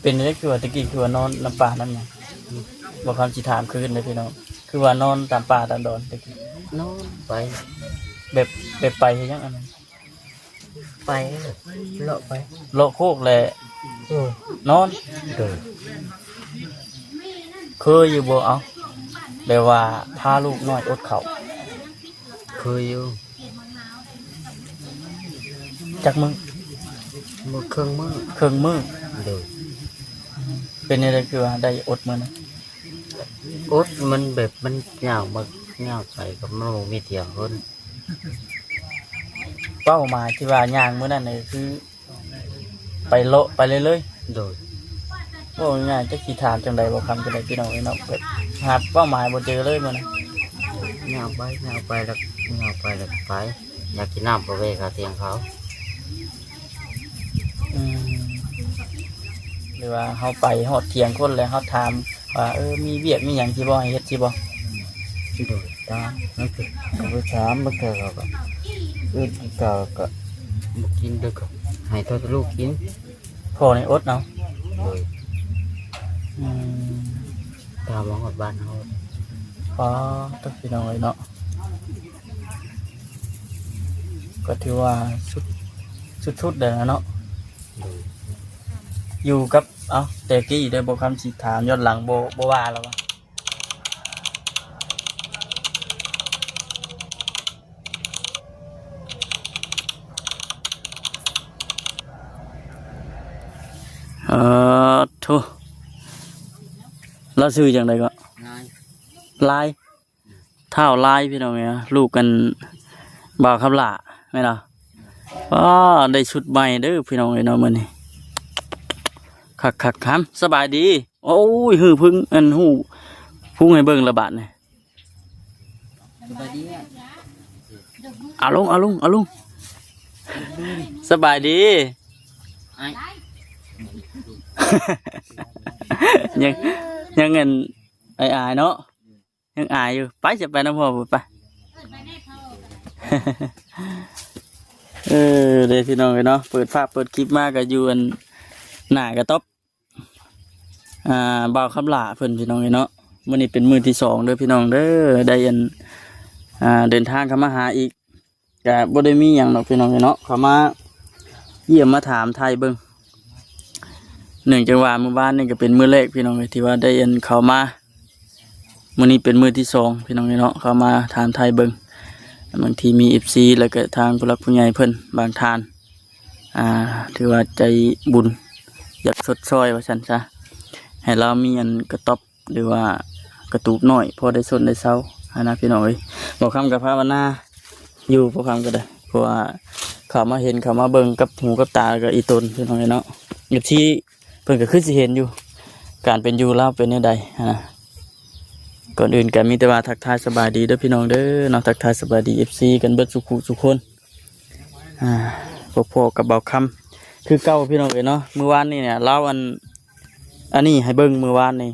เป็นได้คือว่าตะกี้คือว่านอนลำป่านั่นไงบอกคำสิถามคืนเลยพี่น้องคือว่านอนตามป่าตามดอนตะกี้นอนไปแบบไปเฮ็ดหยังอันนั้นไปเลาะไปโลาะโคกแหละนอนเดินเคยอยู่บ่เอาแบบว่าพาลูกน้อยอดข้าวเคยอยู่จักมึงมือเครื่องมือเดินเป็นอะไรคือว่าได้อดมื้อนะอดมันแบบมันเหงามาเหงาไปกับมันบ่มีเตียงคนเป้าหมายที่ว่าย่างมื้อนั้นนี่คือไปเลาะไปเลยโดยว่าง่ายๆจะขี่ถามจังใดบ่คำจังใดพี่น้องเนาะแบบหาเป้าหมายบ่เจอเลยมื้อนั้นเหงาไปแล้วไปไปอยากกินน้ำประเวกาเตียงเขาหรือว่าเฮาไปฮอดเถียงคนแล้วเฮาถามว่ามีเวียกมีหยังสิบ่ให้เฮ็ดสิบ่โดยตามนั่นคือไปถามมันก็ก็บ่กินเด้อก็ให้ตัวลูกกินพ่อนี่อดเนาะโดยตามมาฮอดบ้านเฮาอ๋อต้องพี่น้องเนาะก็ถือว่าสุดๆเลยนะเนาะอยู่กับแต่กี้ได้บ่คำสิถามย้อนหลังบ่ว่าแล้วว่าทุแล้วซื้อจังไดก็ลายเท่าลายพี่น้องเนี่ยลูกกันบ่าวคำหล่าแม่นเนาะได้ชุดใหม่เด้อพี่น้องเนาะมื้อนี้คักครับสบายดีโอ้ยหือพึ่งอันหูพุ่งให้เบิ่งระบาดนี่สบายดีเอาลงสบายดียังเงินอายเนาะยังอายอยู่ไปจะไปน้ำพ่อไปเดี๋ยวพี่น้องเนาะเปิดภาพเปิดคลิปมากกับยูอันหน้ากระต๊อบบ่าวคำหล่าเพิ่นพี่น้องเนาะมื้อนี้เป็นมื้อที่2เด้อพี่น้องเด้อได้อันเดินทางเข้ามาหาอีกก็บ่ได้มีหยังดอกพี่น้องเนาะเข้ามาเยี่ยมมาถามไทยเบิ่งเนื่องจากว่ามื้อบ้านนี่ก็เป็นมื้อแรกพี่น้องที่ว่าได้อันเข้ามามื้อนี้เป็นมื้อที่2พี่น้องเนาะเข้ามาถามไทยเบิ่งบางทีมี FC แล้วก็ทางผู้หลักผู้ใหญ่เพิ่นบางทานถือว่าใจบุญอยากสดซอยว่าซั่นซะให้เรามีอันกระต๊อบหรือว่ากระตูบน้อยพอได้สนได้เซานะพี่น้องบอกคำกับภาวนาอยู่พอคำก็ได้เพราะว่าเขามาเห็นเขามาเบิ่งกับหูกับตากับอีตนพี่น้องเนาะอย่างที่เพิ่นก็คือสิเห็นอยู่การเป็นอยู่เล่าเป็นยังไงนะก่อนอื่นก็มีแต่ว่าทักทายสบายดีเด้อพี่น้องเด้อเนาะทักทายสบายดี FC กันเบิดสุขคนพอกับเบาคำคือเก้าพี่น้องเนาะมื้อวานนี่เนี่ยเล่าอันนี้ให้เบิ่งมื้อวานนี่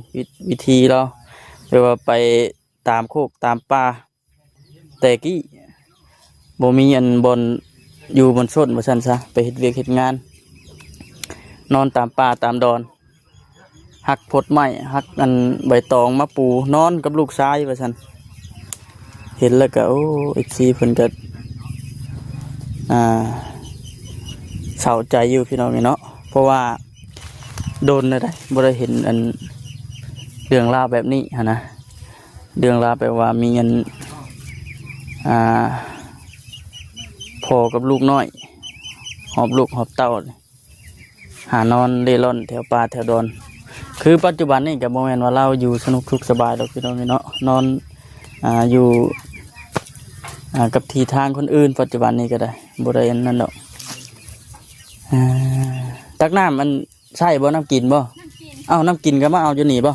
วิธีเราเรียกว่าไปตามโคกตามป่าแต่กี้บ่มีอันบนอยู่บนส้นบ่ซั่นซะไปเฮ็ดเวียกเฮ็ดงานนอนตามป่าตามดอนหักพดไม้หักอันใบตองมาปูนอนกับลูกชายว่าซั่นเห็นแล้วก็โอ้FCเพิ่นก็เศร้าใจอยู่พี่น้องเนาะเพราะว่าโดนได้บ่ได้เห็นอันเรื่องราวแบบนี้นะเรื่องราวแบบว่ามีเงินพอกับลูกน้อยหอบลูกหอบเต้าหานอนเร่ร่อนแถวป่าแถวดอนคือปัจจุบันนี่กับโมเมนต์ว่าเราอยู่สนุกทุกสบายเราพี่น้องเนาะนอนอยู่กับทีทางคนอื่นปัจจุบันนี้ก็ได้บ่ได้นั่นหรอกตักน้ำมันใช่บ่น้ำกินบ่เอาน้ำกินก็มาเอาจะหนีบ่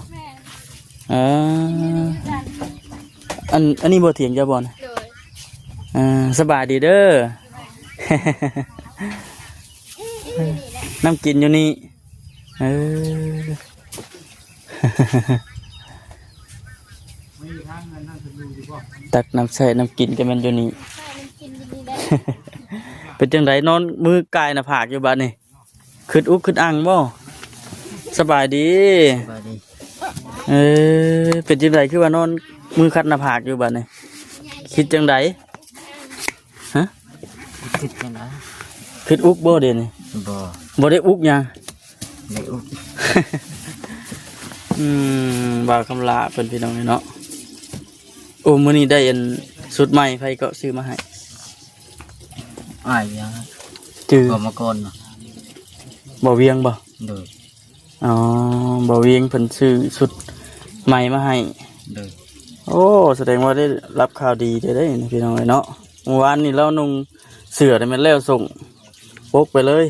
อันนี้บ่เถียงจะบ่นะสบายดีเด้อ น้ำกินอยู่นี่ตักน้ำใส่น้ำกินกันมันอยู่นี่ เป็นจังไดนอนมือกายหน้าผากอยู่บ้านนี่ขึ้นอุกขึ้นอังบ่ สบายดี สบายดี เป็นจังไดคือว่านอนมือคัดหน้าผากอยู่บัดนี้คิดจังไดฮะ คิดจังได คิดอุกบ่เด้นี่ บ่ บ่ได้อุกหยัง ได้อุก บ่าวคำลาเพิ่นพี่น้องเนาะโอ้มื้อนี้ได้อันสุดใหม่ไผก็ซื้อมาให้ อ้ายยัง จือ บ่มาก่อนเนาะ บ่เวียงบ่ โดย อ๋อบ่เวียงเพิ่นซื้อสุดใหม่มาให้ โดย โอ้แสดงว่าได้รับข่าวดีได้นี่พี่น้องเนาะเมื่อวานนี้เรานุ่งเสื้อได้แม่นแล้วส่งปกไปเลย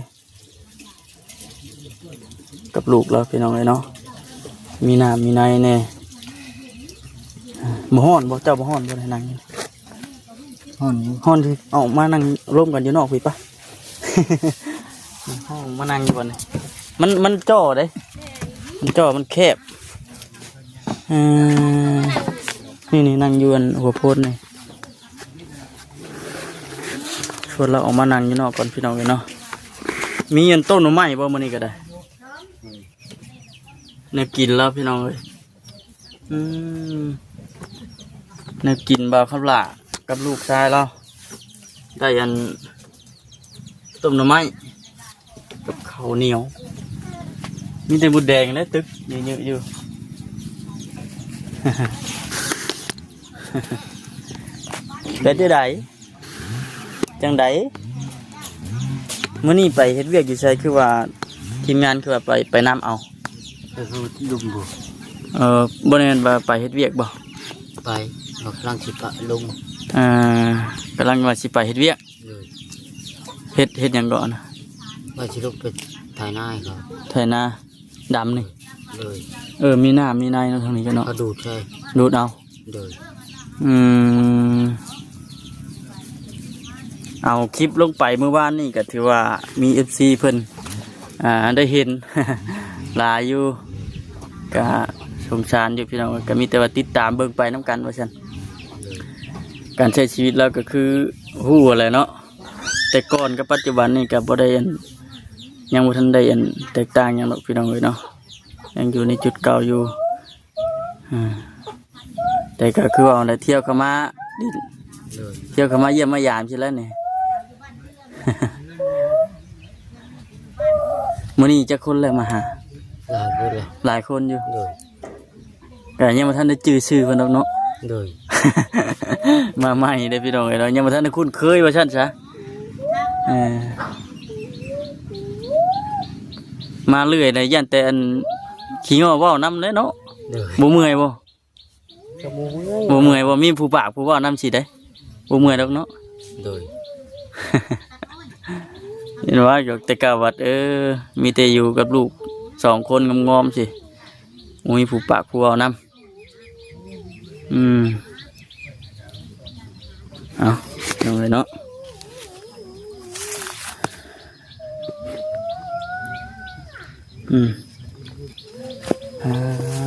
กับลูกแล้วพี่น้องเนาะมีน้ำมีในแน่บ่ฮ้อนบ่เจ้าบ่ฮ้อนบ่ได้นั่ง ฮ้อนอยู่ ฮ้อนที่เอามานั่งร่วมกันอยู่นอกพี่ปะ ห้องมานั่งอยู่บนนี้มันจ่อเด้มันจ่อมันแคบนี่นั่งอยู่อันหัวโพดนี่ชวนเราออกมานั่งอยู่นอกก่อนพี่น้องเลยเนาะมีอันต้นหน่อไม้บ่มื้อนี้ก็ได้แนวกินแล้วพี่น้องเลยแนวกินบ่าวข้าวหลากับลูกชายเราได้อันต้มหน่อไม้กับข้าวเหนียวมีแต่บุดแดงและตึกเยอะๆอยู่ เป็นจังไดจังไดมื้อนี้ไปเฮ็ดเวียกอยู่ไสคือว่าทีมงานคือว่าไปน้ำเอา ไปคือลุงบ่ บ่แม่นว่าไปเฮ็ดเวียกบ่ ไปบักลังสิปะลุง กำลังว่าสิไปเฮ็ดเวียก เลย เฮ็ดหยังก่อนนะ ว่าสิลุกไปถ่ายหน้าให้เขา ไถนาดำนี่ เลย มีน้ำมีในเนาะทางนี้ก็เนาะ เขาดูดใช่ ดูดเอา เลย เอาคลิปลงไปเมื่อวานนี่ก็ถือว่ามี FC เพิ่นได้เห็น หลายอยู่ก็สงสารอยู่พี่น้องก็มีแต่ว่าติดตามเบิ่งไปน้ำกันว่าซั่น เลย การใช้ชีวิตเราก็คือฮู้อะไรเนาะแต่ก่อนกับปัจจุบันนี่ก็บ่ได้อันยังบ่ทันได้อันแตกต่างหยังหรอกพี่น้องเอ้ยเนาะยังอยู่ในจุดเก่าอยู่แต่ก็คือว่าได้เที่ยวเข้ามาดิ เลย เที่ยวเข้ามาเยี่ยมมายามใช่แล้วนี่ มื้อนี้จักคนแล้วมาหา ลาบ่เลย หลายคนอยู่ เลย ก็ยังบ่ทันได้จื้อชื่อเพิ่นดอกเนาะ เลย มาใหม่เด้อพี่น้องเอ้ยเนาะยังบ่ทันได้คุ้นเคยว่าซั่นซะมาเรื่อยได้ย่านแต่อันขี้ง้อเว้านำเด้เนาะ เลย บ่เมื่อยบ่ จะมู บ่เมื่อยบ่มีผู้ปากผู้เว้านำสิได้บ่เมื่อยดอกเนาะ เลย เห็นว่าอยู่แต่กะวัดมีแต่อยู่กับลูก2คนงอมๆสิบ่มีผู้ปากผู้เว้านำเอาลงเลยเนาะ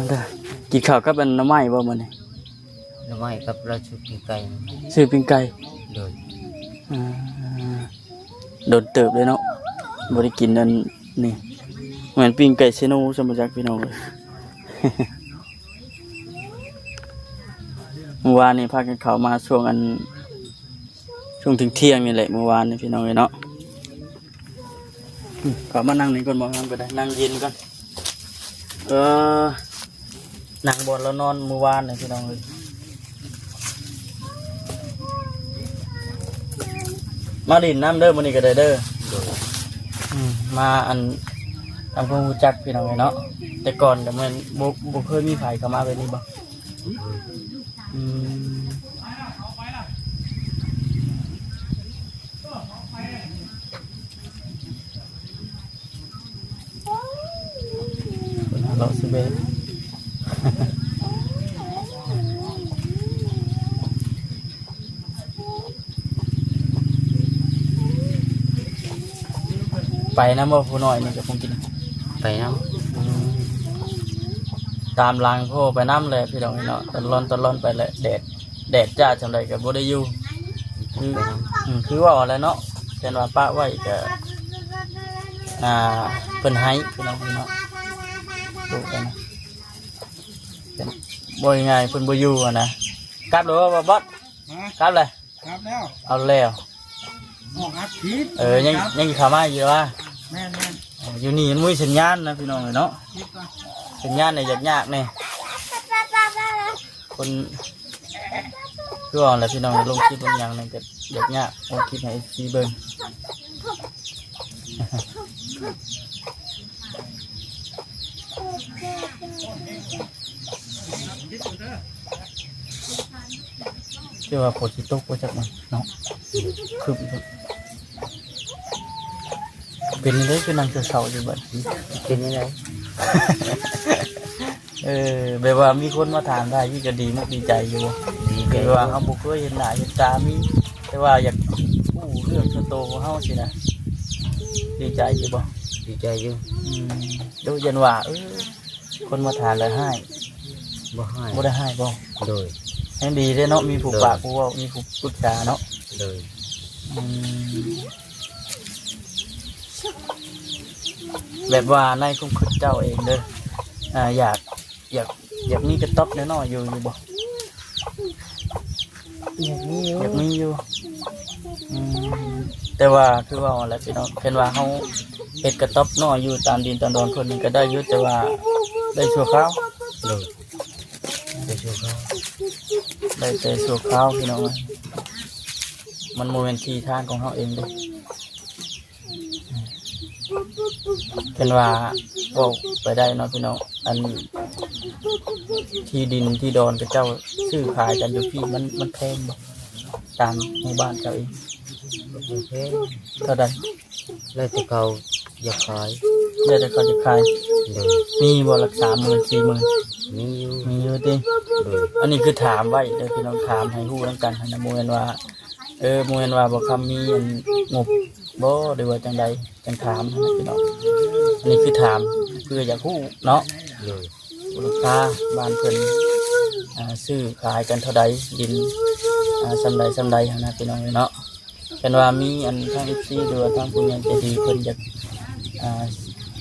ได้กินข้าวกับอันน้ำไม้บ่มื้อนี้ แล้วไม่กับเราชุดปีไก่ ซื้อปิ้งไก่ เลย โดนเติบเลยเนาะบ่ได้กินอันนี่เหมือนปิ้งไก่เซโนสมจักพี่น้องเลย เมื่อวานนี้พากันเข้ามาช่วงถึงเที่ยงนี่แหละเมื่อวานนี่พี่น้องเลยเนาะก็มานั่งนี่ก่อนบ่นั่งก็ได้นั่งเย็นก่อนนั่งบนแล้วนอนเมื่อวานนี่พี่น้องเลยมาดินน้ำเด้อมื้อนี้ก็ได้เด้อ เลย มาอันทำความรู้จักพี่น้องเลยเนาะแต่ก่อนก็มันบ่เคยมีไผเข้ามาแบบนี้บ่อืมเราสิเบ ไปนะบ่ผู้น้อยนี่ก็คงกิน ไปน้ ตามรางพ่อไปน้ำเลยพี่น้องเนาะตะลอนไปเลยแดดจ้าจำได้กับบ่ได้อยู่ ำไปน้ำ คือว่าอะไรเนาะเช่นว่าป้าไว้ก็เพิ่นให้พี่น้องเนาะ ดูกันนะเป็นบ่อยง่ายเพิ่นบ่อยู่อะนะกลับหรือว่าบอสกลับเลย ครับแล้ว เอาแล้ว ออกอาทิตย์ ยังเข้ามาอยู่ว่า แม่น อยู่นี่มันมีสัญญาณนะพี่น้องเนาะ คิดว่า สัญญาณเนี่ยยากๆเนี่ยคนคือว่าอะไรพี่น้องลงคลิปบางอย่างเนี่ยก็ยากๆลงคลิปให้ซีเบิ้งคือว่าโพธิตกว่าจากมันเนาะคือเป็นยังไงคือนางเสาๆอยู่แบบนี้ เป็นยังไง แบบว่ามีคนมาถามได้ยี่ก็ดีมากดีใจอยู่ ดีใจ คือว่าเขาบุกเคยเห็นหน้าเห็นตามีแต่ว่าอยากพูดเรื่องส่วนตัวของเขาสินะดีใจอยู่บ่ ดีใจอยู่ ดูยันว่าคนมาถามแล้วให้ บ่ให้ บ่ได้ให้บ่ โดย ยังดีได้เนาะมีผู้ปากผู้เว่ามีผู้ปรึกษาเนาะ โดย อืมแบบว่าในความคิดเจ้าเองเด้ออยากมีกระต๊อบน้อยๆอยู่บ่ อย่างนี้อยู่ อยากมีอยู่แต่ว่าคือว่าอะไรพี่น้องเป็นว่าเขาเฮ็ดกระต๊อบน้อยอยู่ตามดินตามดอนคนนึงก็ได้อยู่แต่ว่าได้ชั่วคราว โดยไปช่วยเขา ได้แต่ชั่วคราวพี่น้องมันโมเมนต์ที่ทางของเขาเองเด้เป็นว่าเว่าไปได้เนาะพี่น้องอันที่ดินที่ดอนกับเจ้าซื้อขายกันอยู่พี่มันแพงบ่ตามหมู่บ้านเจ้าเอง โอเค เท่าใด แล้วแต่เขาอยากขาย เดี๋ยวเขาจะขาย โดย มีบ่รัก30,000 40,000 มีอยู่ มีอยู่ติ โดย อันนี้คือถามไว้เด้อพี่น้องถามให้ฮู้นํกันให้นะโมเมนว่าโมเมนว่าบ่คำมีอันงบบ่หรือว่าจังใดจังถามนะพี่น้องอันนี้คือถามเพื่ออยากฮู้เนาะ โดย ลูกค้าบ้านเพิ่นซื้อขายกันเท่าใดดินสำใดนะพี่น้องเนาะเป็นว่ามีอันทางที่หรือว่าทางผู้ใหญ่ใจดีเพิ่นอยาก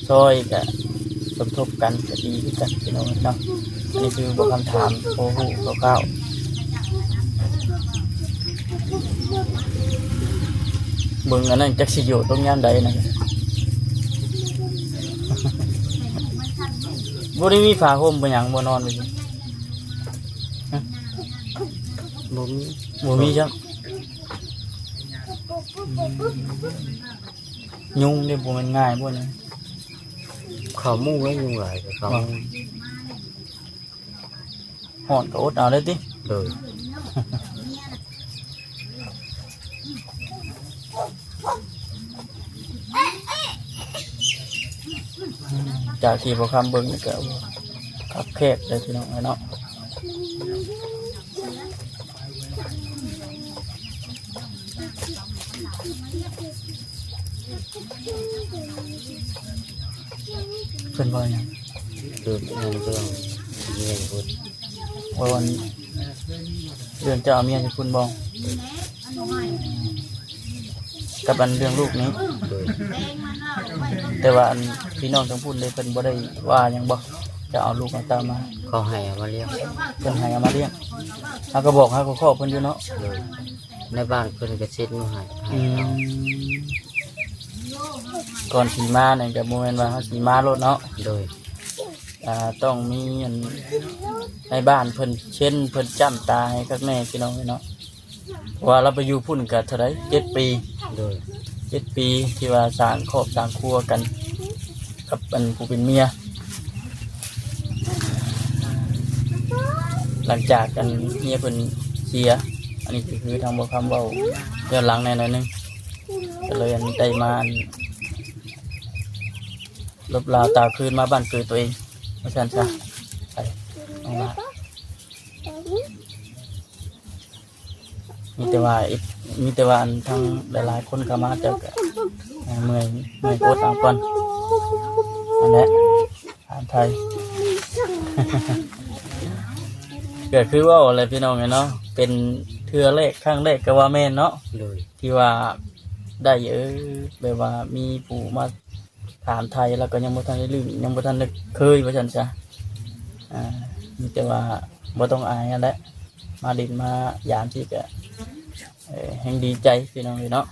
ช่วยก็สมทบกันก็ดีคือกันพี่น้องเนาะนี่คือบ่คำถามโอ้โหคร่าวๆเบิ่งอันนั้นจักสิอยู่ตรงยามใดนะ บ่ได้มีผ้าห่มบ่หยังบ่นอนเลย บ่มี บ่มีจังยุงนี่บ่แม่นง่ายบ่เนี่ย เขามุ่งไว้ยุ่งหลายกับเขา ฮ้อนก็อดเอาได้ติ โดย จากที่บ่คำเบิ่งนี่ก็คับแคบเลยพี่น้องเนาะเพิ่นว่าหยัง โดยเรื่องเงินพูด ว่าวันเรื่องเจ้าเอาเมียให้คุณบ่กับอันเรื่องลูกนี้ โดย แต่ว่าอันพี่น้องทั้งพูดเลยเพิ่นบ่ได้ว่าหยังบ่จะเอาลูกมาตามมา เขาให้เอามาเลี้ยง เพิ่นให้เอามาเลี้ยงเฮาก็บอกเฮาก็ขอเพิ่นอยู่เนาะ โดยในบ้านเพิ่นก็เช็ดมาให้เอา ก่อนสีมาเนี่ยก็บ่แม่นว่าเฮาสีมาโลดเนาะ โดย ต้องมีอันในบ้านเพิ่นเช่นเพิ่นจ้ำตาให้คักแน่พี่น้องเนาะเพราะว่าเราไปอยู่พุ่นก็เท่าใด7 ปี โดย 7 ปีที่ว่าสร้างครอบสร้างครัวกันกับอันผู้เป็นเมียหลังจากกันเมียเพิ่นเสียอันนี้ก็คือทางบ่คำเว้าย้อนหลังแน่หน่อยหนึงก็เลยอันได้มาอันลบลาตาคืนมาบ้านเกิดตัวเองไม่ใช่จ้ะไปเอามามีแต่ว่าอันทั้งหลายๆคนเข้ามาแต่ก็เมื่อยโคตรต่างคนอันนี้ถามไทย เกิดคือว่าอะไรพี่น้องเนาะเป็นเทือแรกครั้งแรกก็ว่าแม่นเนาะ โดย ที่ว่าได้แบบว่ามีผู้มา ถามไทยแล้วก็ยังบ่ทันได้ลืมยังบ่ทันได้เคยว่าซั่นซะมีแต่ว่าบ่ต้องอายนั่นแหละมาดินมายามที่ก็แห่งดีใจพี่น้องเนาะ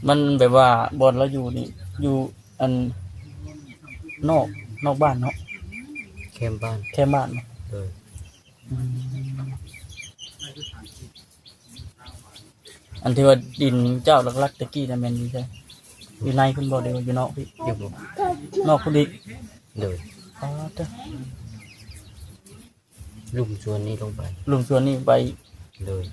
มันแบบว่าบอนเราอยู่นี่อยู่อันนอกบ้านเนาะ เข้มบ้าน แค่บ้านเนาะ โดย อันที่ว่าดินเจ้าหลักๆตะกี้นั่นแม่นดีใช่อยู่ในคุณบ่เดียวอยู่นอกพี่ อยู่บ่ นอกคุณดิ โดย อ๋อเด้อ ลุ่มส่วนนี้ลงไป ลุงส่วนนี้ไป โดย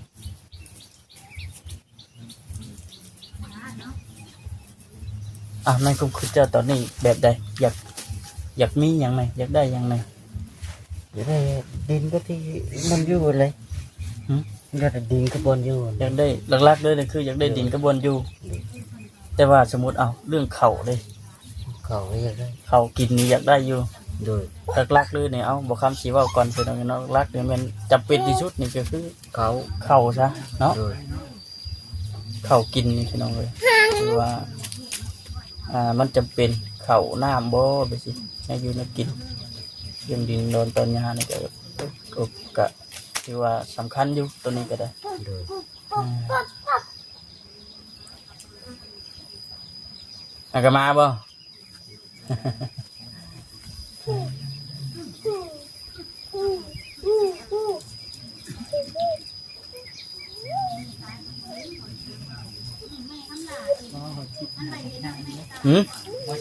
ในความคิดเจ้าตอนนี้แบบใดอยากมีอย่างไรอยากได้อย่างไร อยากได้ดินก็ที่มันอยู่เลยอยากได้ดินก็บนอยู่ อยากได้หลักๆเลยนี่คืออยากได้ดินกระบวนอยู่ แต่ว่าสมมุติเอาเรื่องเขาเลย เขาก็อยากได้ เขากินนี่อยากได้อยู่ โดย หลักๆเลยเนี่ยเอาบอกคำสีว่าก่อนเป็นเอาเนาะหลักเนี่ยมันจำเป็นที่สุดนี่ก็คือ เขา เข่าซะเนาะ โดย เข่ากินนี่พี่น้องเลยคือว่ามันจำเป็นเข่าน้ำบ่ไปสิให้อยู่ในกินเรื่องดินโดนตอนยานี่ก็คือว่าสำคัญอยู่ตัวนี้ก็ได้ โดย ก็มาบ่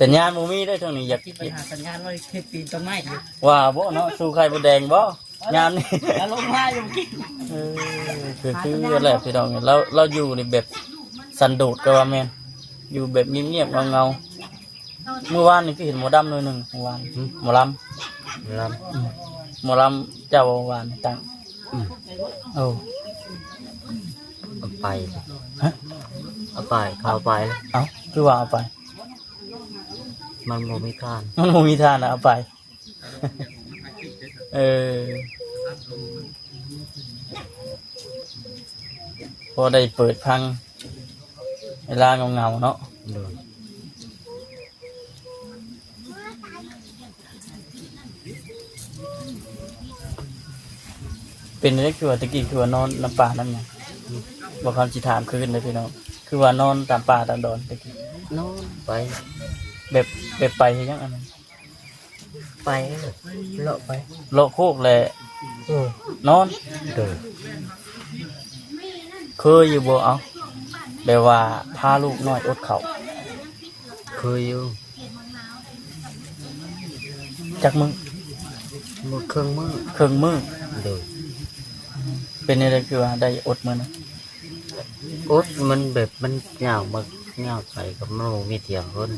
สัญญาณมูมีได้ทางนี้อยาก ที่ไปหาสัญญาณว่าเฮ็ดปีนต้นไม้อยู่ ว่าบ่เนาะสู่ไข่บ่แดงบ่ยามนี้ แล้วลงมาอยู่กิน คือแหละพี่น้องเราอยู่ในแบบสันโดษก็ว่าแม่นอยู่แบบเงียบๆเงาๆเมื่อวานนี่ก็เห็นหมอดำหน่อยหนึงเมื่อวานหมอล ล ำหมอลำเจ้าเมื่อวานตั้งโอ้ ำเอาไป ฮะ เอาไปเขาเอาไปแล้ว เอาคือว่าเอาไป มันบ่มีทาน มันบ่มีทานเอาไป พอได้เปิดพังเวลาเงาๆเนาะ โดย เป็นได้คือว่าตะกี้คือว่านอนน้ำป่าน้ำหยังบอกคำสิถามคืนเลยพี่น้องคือว่านอนตามป่าตามดอนตะกี้ นอนไป แบบไปเฮ็ดหยังอันนั้น ไปเลาะไป โลกโคกแหละนอน โดย เคยอยู่บ่เอาแบบว่าพาลูกน้อยอดเขาว เคยอยู่ จักมึง หมดเครื่องมือ ครึ่งมือ โดย เป็นอะไรคือว่าได้อดมื้อนะ อดมันแบบมันยาวมากยาวไปกับมันบ่มีเถียงคน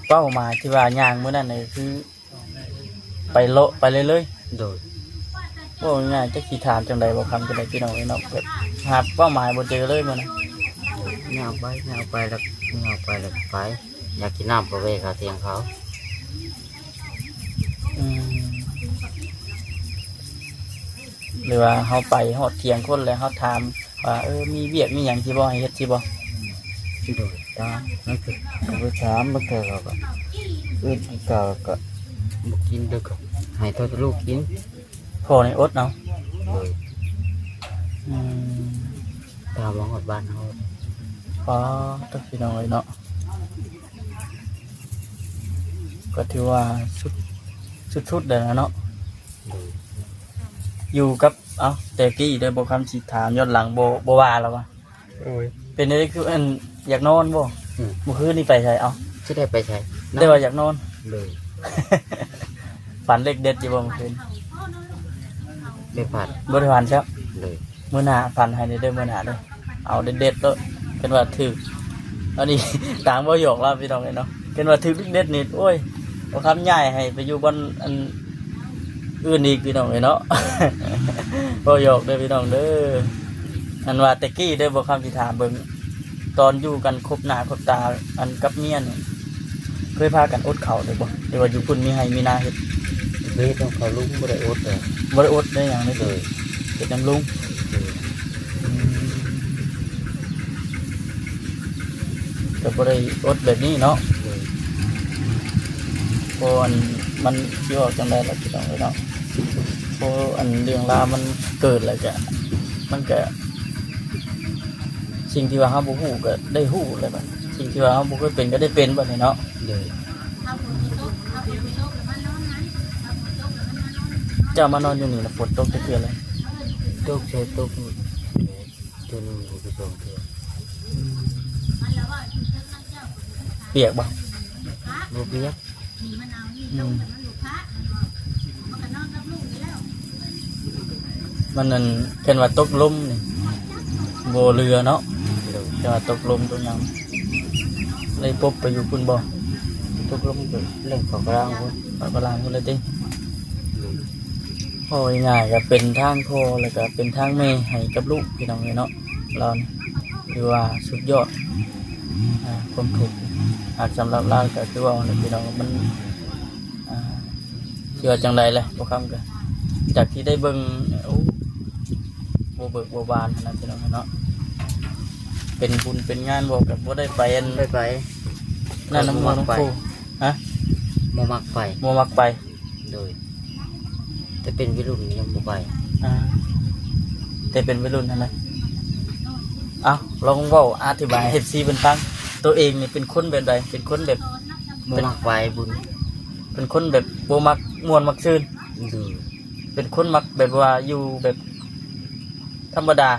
เป้าหมายที่ว่าย่างมื้อนั้นนี่คือ ไปเลาะไปเลย โดย ๆว่าง่ายๆจักสิถามจังไดบ่คำจังไดพี่น้องเนาะแบบหาเป้าหมายบ่เจอเลยมื้อนั้น ยาวไปแล้วไปไปอยากกินน้ำก็เวเขาเถียงเขา หรือว่าเฮาไปฮอดเถียงคนแล้วเฮาถามว่ามีเวียกมีหยังสิบ่ให้เฮ็ดสิบ่ โดยตามนั่นคือไปถามมันก็อื่นก็บ่กินเด้อก็ให้ตัวลูกกิน พ่อนี่อดเนาะ โดยตามว่าฮอดบ้านเฮา อ๋อตักพี่น้องเนาะก็ถือว่าสุดๆเลยนะเนาะ โดย อยู่กับแต่กี้ได้บ่คำสิถามย้อนหลังบ่ว่าแล้ววะ โอ้ย เป็นได้คืออันอยากนอนบ่เมื่อคืนนี่ไปใช่จะได้ไปใช้ ได้ว่าอยากนอน เลย ฝันเล็กเด็ดอยู่บ่เมื่อคืน ไม่ผ่าน บ่ได้ฝันครับ เลย มื้อหน้าฝันให้ได้เด้อมื้อหน้าเด้อเอาเด็ดๆเด้อเป็นว่าถึกอันนี้ ต่างบ่หยอกแล้วพี่น้องเนาะเป็นว่าถึกเด็ดนี่โอ้ยบ่คำใหญ่ให้ไปอยู่บนอันอื่นอีกพี่น้องเนาะ บ่หยอกเด้อพี่น้องเด้ออันว่าแต่กี้เด้อบ่คำสิถามเบิ่งตอนอยู่กันคบหน้าคบตาอันกับเมียนี่เคยพากันอดข้าวได้บ่หรือว่าอยู่พุ่นมีให้มีนาเฮ็ด เฮ้ยต้องเขาลุกไม่ได้อดเลย บ่ได้อดได้หยังเลย เลย เป็นน้ำลุงก็บ่ได้อดแบบนี้เนาะ โดย เพราะมันสิออกจังได๋ล่ะพี่น้องเนาะเพราะอันเรื่องราวมันเกิดแล้วก็มันก็สิ่งที่ว่าเฮาบ่ฮู้ก็ได้ฮู้แล้วบัดสิ่งที่ว่าเฮาบ่เคยเป็นก็ได้เป็นบัดนี้เนาะ โดย เจ้ามานอนอยู่นี่น่ะฝนตกจะเทื่อเลย ตกใช้ตกตัวนึงไปส่งเถื่อ เปียกบ่ บ่เปียก มันนั่นเห็นว่าตกลมนี่โบเรือเนาะ โดย เห็นว่าตกลมตัวยังเลยปบไปอยู่คุณบ่ตกลมก็ เล่นของกลางพุ่น ปากกลางคุณเลยติ โดย โอ้ยง่ายก็เป็นทางพ่อแล้วก็เป็นทางแม่ให้กับลูกพี่น้องเลยเนาะเรานี่คือว่าสุดยอดความถูกข์หากสำหรับเราก็คือว่าเนี่ยพี่น้องมันเชื่อจังใดเลยบ่คำกันจากที่ได้เบิ่งโอ้บ่เบิกบ่บานนะพี่น้องเนาะเป็นบุญเป็นงานบ่กับบ่ได้ไปอัน ไป นั่นน้ำมันโคฮะ บ่มักไป บ่มักไป โดยแต่เป็นวัยรุ่นยังบ่ไป แต่เป็นวัยรุ่นนั่นแหละเอาลองเว้าอธิบายให้ FC เพิ่นฟังตัวเองนี่เป็นคนแบบใดเป็นคนแบบ บ่มักไปบุญ เป็นคนแบบบ่มักม่วนมักซื่น โดย เป็นคนมักแบบว่าอยู่แบบธรรมดา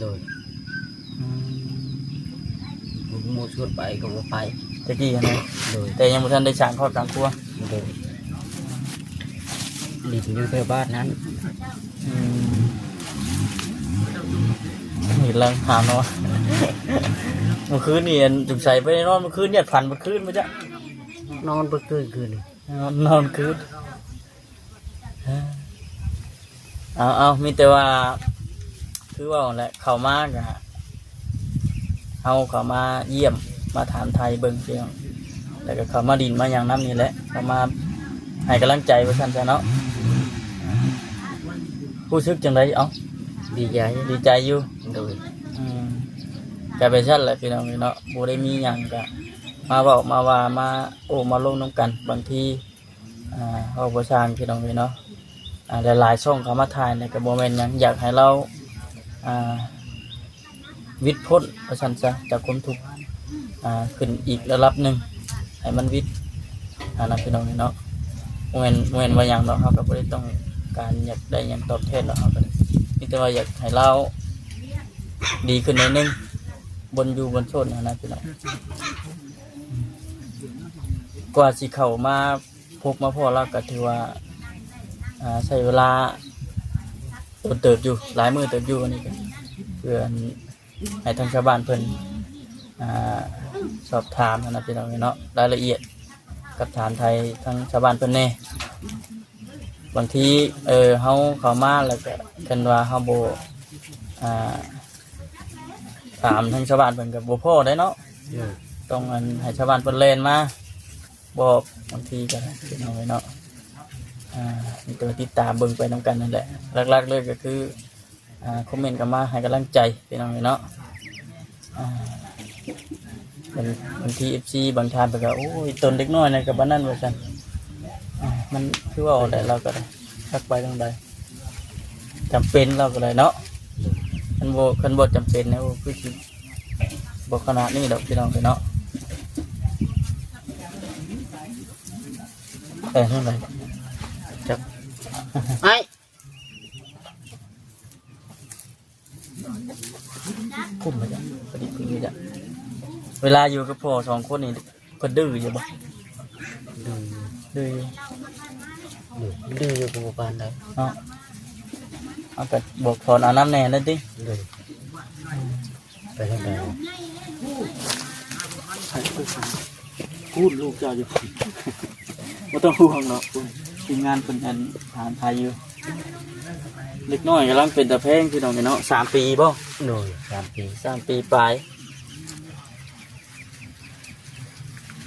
โดยบุญมูชวนไปก็บ่ไป ตะกี้นะ โดย แต่ยังบ่ทันได้สร้างครอบครัว โดยหลีกอยู่แถวบ้านนั้น นี่ลังหาเนาะ เมื่อคืนนี่จุกใส่ไปนอนเมื่อคืนเนี่ยผันเมื่อคืนมาจ้ะ นอนบ่ตื่นคืน นอนคืนเอามีแต่ว่าคือว่าแหละเข้ามากอะเอาเข้ามาเยี่ยมมาถามไทยเบิ่งเพียงแล้วก็เข้ามาดินมาอย่างน้ำนี่แหละเข้ามาให้กำลังใจว่าซั่นซะเนาะผู้ซึกจังไดเอ้า ดีใจ ดีใจอยู่ โดย ก็ไปชั้นแหละพี่น้องเนาะบ่ได้มีหยังก็มาเว้ามาว่ามาโอ้มาลงน้ำกันบางทีเว้าบ่ช่างพี่น้องเนาะหลายๆช่องเขามาถ่ายเนี่ยก็บ่แม่นหยังอยากให้เราวิทย์พ้นว่าซั่นซะจากความทุกข์ขึ้นอีกระดับหนึงให้มันวิทย์นะพี่น้องเนาะบ่แม่นว่าหยังเนาะเฮาก็บ่ได้ต้องการอยากได้หยังตอบแทนหรอกเฮาก็มีแต่ว่าอยากให้เราดีขึ้นหน่อยนึงบนอยู่บนโซนนะพี่น้องกว่าสิเข้ามาพบมาพ่อเราก็ถือว่าใช้เวลาเติบอยู่หลายมือเติบอยู่อันนี้ก็เพื่อให้ทางชาวบ้านเพิ่นสอบถามนะพี่น้องเนาะรายละเอียดกับถามไทยทางชาวบ้านเพิ่นแน่บางทีเฮาเข้ามาแล้วก็กันว่าเฮาบ่ถามทางชาวบ้านเพิ่นกับบ่พอได้เนาะ โดย ต้องให้ชาวบ้านเพิ่นเล่นมาบอกบางทีก็พี่น้องเนาะมีตัวติดตามเบิ่งไปนำกันนั่นแหละหลักๆเลยก็คือคอมเมนต์กันมาให้กำลังใจพี่น้องเนาะบางที FC บางทานไปก็โอ้ยตนเด็กน้อยนะกับบ้านนั้นว่าซั่นมันคือว่าได้เราก็ได้สักไปตรงใดจำเป็นเราก็ได้เนาะคันบ่จำเป็นนะคือสิบ่ขนาดนี้ดอกพี่น้องเนาะแต่เท่าไหร่จับ ไอ้ คุ้มไหมจ๊ะพอดีพึ่งนี่จ้ะเวลาอยู่กับพ่อสองคนนี่เพิ่นดื้ออยู่บ่ ดื้อ ดื้ออยู่ ดื้ออยู่กับบ่ปานใด เนาะเอาไปบอกสอนเอาน้ำแน่ได้ติ โดยไปทางใด พูดลูกเจ้าอยู่ บ่ต้องห่วงเนาะทีมงานเพิ่นอันฐานไทยอยู่เล็กน้อยกำลังเป็นตะแพงพี่น้องเนาะ3 ปีบ่ โดย3 ปี 3 ปีปลาย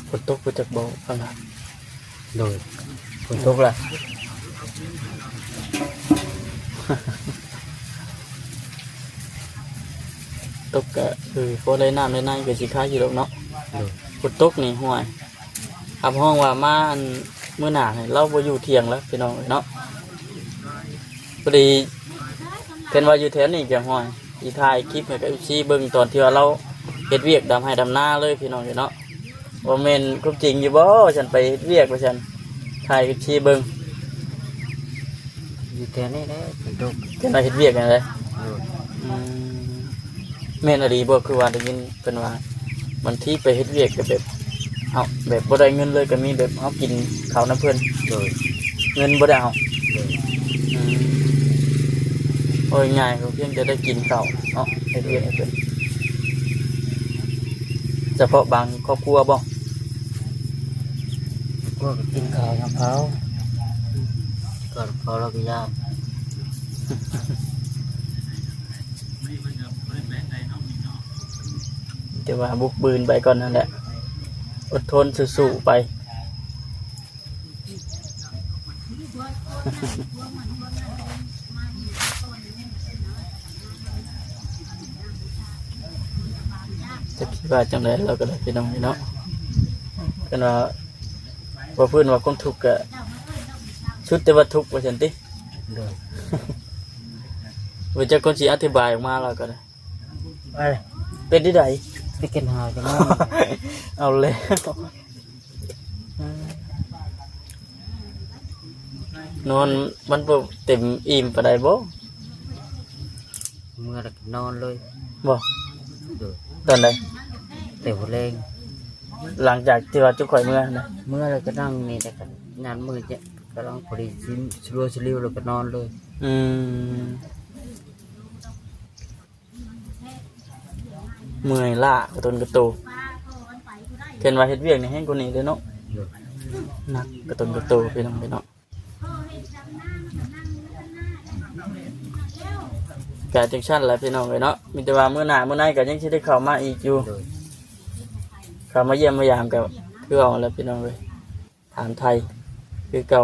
ฝนตกบ่จักบ่ข้างหลัง โดย ฝนตกล่ะ ตกก็คือพอได้น้ำได้ในก็สิค้าอยู่ดอกเนาะ โดย ฝนตกนี่ห่วยอับห้องว่ามาอันมื้อหน้าให้เราบ่อยู่เที่ยงแล้วพี่น้องเนาะพอดีเพิ่นว่าอยู่แถวนี้ก็ห่วยสิถ่ายคลิปให้กับ FC เบิ่งตอนที่ว่าเราเฮ็ดเวียกดำให้ดำนาเลยพี่น้องเนาะว่าแม่นความจริงอยู่บ่ฉันไปเฮ็ดเวียกว่าฉันถ่าย FC เบิ่ง อยู่แถวนี้แหละเป็นตก จังได๋เฮ็ดเวียกจังได๋ โดย แม่นอดีบ่คือว่าได้ยินเพิ่นว่าบางทีไปเฮ็ดเวียกก็แบบเอาแบบบ่ได้เงินเลยก็มีแบบเฮากินข้าวน้ำเพิ่น โดย เงินบ่ได้เอา โดย โอ้ยง่ายก็เพียงจะได้กินข้าวเนาะเฮ็ดเวียกให้เพิ่นเฉพาะบางครอบครัวบ่ ก็กินข้าวกับเขาก่อนเขาเราก็ยาก แต่ว่าบุกบืนไปก่อนนั่นแหละอดทนสู้ๆไป จะคิดว่าจังไดเราก็ได้พี่น้องเนาะกันว่าบ่เพิ่นว่าคนทุกข์ก็ชุดแต่ว่าทุกข์ว่าซั่นติ โดย ว่าจะคนสิอธิบายออกมาแล้วก็ได้ ไป เป็นที่ใด ไปกินหาวจะมั่ง เอาแล้วนอนมันบ่เต็มอิ่มปานใดบ่ เมื่อเรานอนเลย บ่ โดย ตอนใด แต่หัวแรง หลังจากที่ว่าจุกข่อยเมื่อนะ เมื่อเราจะนั่งนี่แต่กันงานมือจะกำลังพอดีชิ้นชลัวชลิวเราก็นอนเลย อืมเมื่อยล้ากระตุนกระตูเห็นว่าเฮ็ดเวียกนี่แห้งกว่านี้เด้อเนาะ โดย หนักกระตุนกระตูพี่น้องพี่น้องกาจังชั่นแหละพี่น้องเลยเนาะมีแต่ว่ามื้อหน้ามื้อในก็ยังสิได้เข้ามาอีกอยู่ โดย เข้ามาเยี่ยมมายามกับคือเอาแล้วพี่น้องเลยถามไทยคือเก่า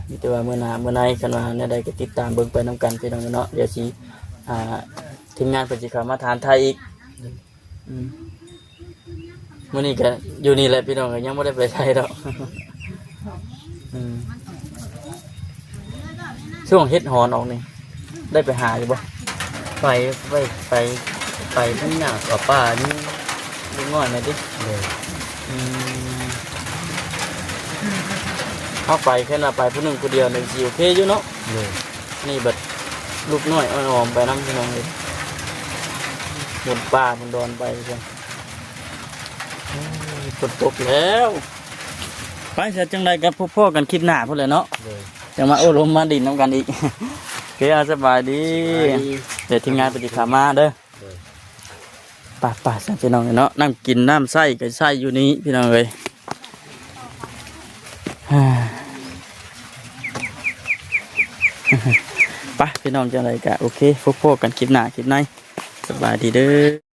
มีแต่ว่ามื้อหน้ามื้อในคันว่าแนวใดก็ติดตามเบิ่งไปนํกันพี่น้องเนาะเดี๋ยวสิทีมงานเพิ่นสิเข้ามาถามไทยอีกมื้อนี้ก็อยู่นี่แหละพี่น้องก็ยังบ่ได้ไปไทยดอก ช่วงเฮ็ดหอนออกนี่ได้ไปหาอยู่บ่ ไปไปทั้งหน้ากับป้านี่ ดูง่อยหน่อยดิ เลย เข้าไปแค่น่ะไปผู้หนึ่งผู้เดียวหนึ่งสิโอเคอยู่เนาะ เลย นี่เบิดลูกน้อยอ่อนๆไปน้ำพี่น้องเลยหมุนป่าหมุนดอนไปจังฝนตกแล้วไปเสร็จจังไรกับพ่อกันคลิปหน้าพุ่นเลยเนาะ เลย จะมาโอ้ลมมาดินน้ำกันอีก โอเคสบายดี เดี๋ยวทีมงานปฏิขามาเด้อ เลย ป่าใส่พี่น้องเนาะน้ำกินน้ำไส้กับไส้อยู่นี้พี่น้องเลย ไปพี่น้องจังไรกะโอเคพบกันคลิปหน้าคลิปในสบายดีเด้อ